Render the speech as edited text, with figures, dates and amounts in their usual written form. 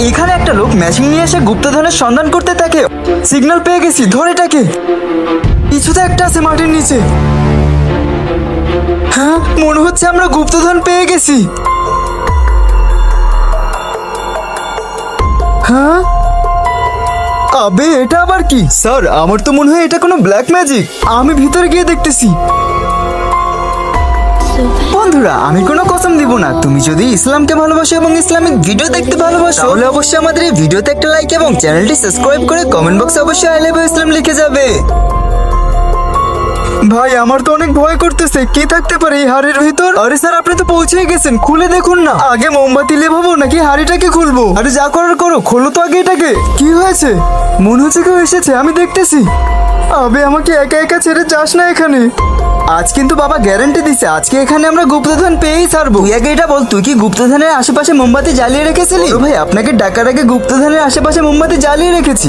এখানে একটা লোক মেশিন নিয়ে এসে গুপ্তধনের সন্ধান করতে থাকে। সিগন্যাল পেয়ে গেছি, ধর এটাকে। কিছুতে একটা আছে মাটির নিচে। হ্যাঁ, মনে হচ্ছে আমরা গুপ্তধন পেয়ে গেছি। হ্যাঁ, আবে এটা আবার কি? স্যার, আমার তো মনে হয় এটা কোনো ব্ল্যাক ম্যাজিক। আমি ভিতরে গিয়ে দেখতেছি। বন্ধুরা, আমি কোনো কসম দিব না, তুমি যদি ইসলামকে ভালোবাসো এবং ইসলামিক ভিডিও দেখতে ভালোবাসো তাহলে অবশ্যই আমাদের এই ভিডিওতে একটা লাইক এবং চ্যানেলটি সাবস্ক্রাইব করে কমেন্ট বক্সে অবশ্যই আই লাভ ইসলাম লিখে যাবে। ভাই, আমার তো অনেক ভয় করতেছে। কি থাকতে পারে এই হাড়ির ভিতর? আরে স্যার, আপনি তো পৌঁছে গেছেন, খুলে দেখুন না। আগে মোমবাতি লেভাবো নাকি হাড়িটাকে খুলবো? আরে যা করার করো, খোলো তো আগে এটাকে। কি হয়েছে? মনে হচ্ছে কেউ এসেছে, আমি দেখতেছি। আবে, আমাকে একা একা ছেড়ে যাস না এখানে। আজ কিন্তু বাবা গ্যারান্টি দিছে, আজকে এখানে আমরা গুপ্তধন পেয়েই ছাড়বো। তুই আগে এটা বল, তুই কি গুপ্তধনের আশেপাশে মোমবাতি জ্বালিয়ে রেখেছিলি? ভাই, আপনাকে ডাকার আগে গুপ্তধনের আশেপাশে মোমবাতি জ্বালিয়ে রেখেছি।